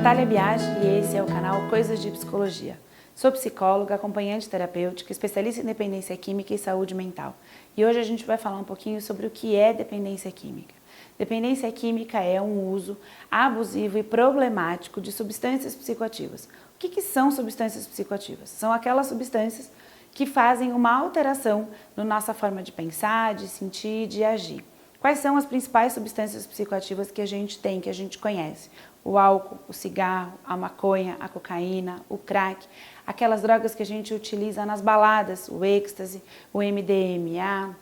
Natália Biagi e esse é o canal Coisas de Psicologia. Sou psicóloga, acompanhante terapêutica, especialista em dependência química e saúde mental. E hoje a gente vai falar um pouquinho sobre o que é dependência química. Dependência química é um uso abusivo e problemático de substâncias psicoativas. O que são substâncias psicoativas? São aquelas substâncias que fazem uma alteração na nossa forma de pensar, de sentir, de agir. Quais são as principais substâncias psicoativas que a gente tem, que a gente conhece? O álcool, o cigarro, a maconha, a cocaína, o crack, aquelas drogas que a gente utiliza nas baladas, o êxtase, o MDMA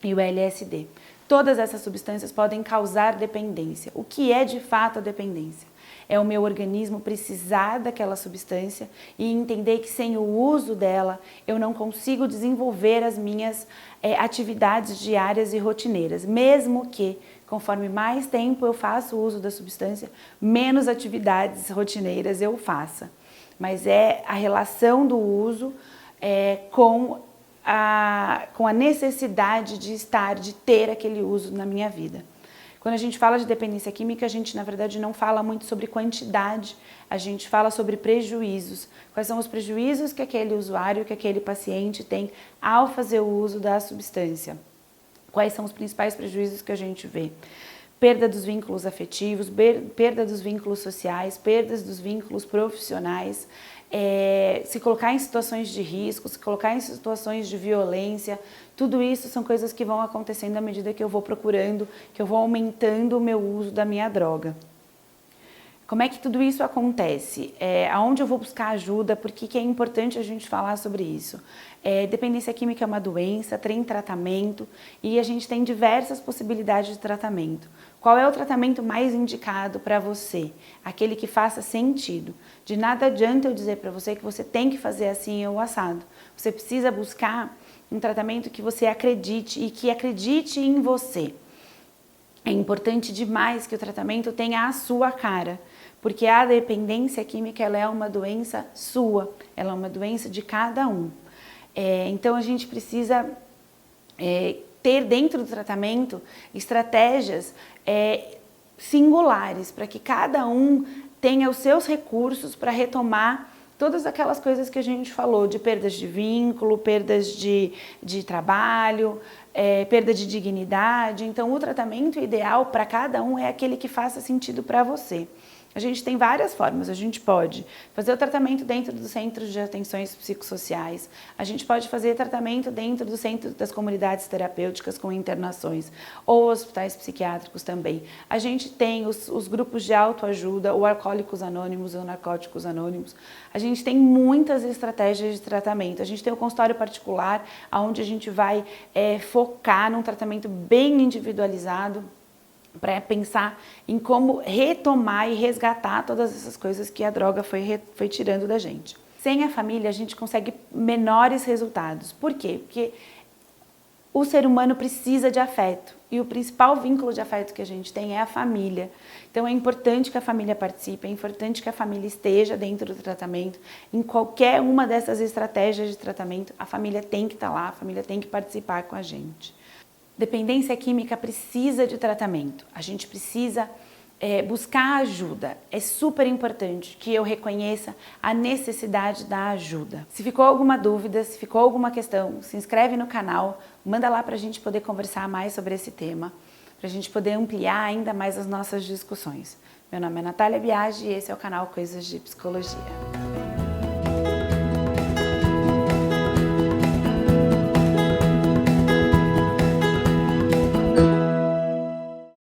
e o LSD. Todas essas substâncias podem causar dependência. O que é de fato a dependência? É o meu organismo precisar daquela substância e entender que sem o uso dela eu não consigo desenvolver as minhas atividades diárias e rotineiras, mesmo que conforme mais tempo eu faço o uso da substância, menos atividades rotineiras eu faça. Mas é a relação do uso com a necessidade de ter aquele uso na minha vida. Quando a gente fala de dependência química, a gente, na verdade, não fala muito sobre quantidade, a gente fala sobre prejuízos. Quais são os prejuízos que aquele usuário, que aquele paciente tem ao fazer o uso da substância? Quais são os principais prejuízos que a gente vê? Perda dos vínculos afetivos, perda dos vínculos sociais, perdas dos vínculos profissionais, se colocar em situações de risco, se colocar em situações de violência, tudo isso são coisas que vão acontecendo à medida que eu vou procurando, que eu vou aumentando o meu uso da minha droga. Como é que tudo isso acontece? Aonde eu vou buscar ajuda? Por que é importante a gente falar sobre isso? Dependência química é uma doença, tem tratamento e a gente tem diversas possibilidades de tratamento. Qual é o tratamento mais indicado para você? Aquele que faça sentido. De nada adianta eu dizer para você que você tem que fazer assim ou assado. Você precisa buscar um tratamento que você acredite e que acredite em você. É importante demais que o tratamento tenha a sua cara, porque a dependência química ela é uma doença sua, ela é uma doença de cada um. Então a gente precisa ter dentro do tratamento estratégias singulares para que cada um tenha os seus recursos para retomar todas aquelas coisas que a gente falou, de perdas de vínculo, perdas de trabalho, perda de dignidade. Então o tratamento ideal para cada um é aquele que faça sentido para você. A gente tem várias formas, a gente pode fazer o tratamento dentro dos centros de atenções psicossociais, a gente pode fazer tratamento dentro do centro das comunidades terapêuticas com internações ou hospitais psiquiátricos também. A gente tem os grupos de autoajuda, o Alcoólicos Anônimos ou Narcóticos Anônimos. A gente tem muitas estratégias de tratamento. A gente tem o consultório particular, onde a gente vai focar num tratamento bem individualizado, para pensar em como retomar e resgatar todas essas coisas que a droga foi tirando da gente. Sem a família, a gente consegue menores resultados. Por quê? Porque o ser humano precisa de afeto e o principal vínculo de afeto que a gente tem é a família. Então é importante que a família participe, é importante que a família esteja dentro do tratamento. Em qualquer uma dessas estratégias de tratamento, a família tem que estar lá, a família tem que participar com a gente. Dependência química precisa de tratamento, a gente precisa buscar ajuda. É super importante que eu reconheça a necessidade da ajuda. Se ficou alguma dúvida, se ficou alguma questão, se inscreve no canal, manda lá para a gente poder conversar mais sobre esse tema, para a gente poder ampliar ainda mais as nossas discussões. Meu nome é Natália Biagi e esse é o canal Coisas de Psicologia.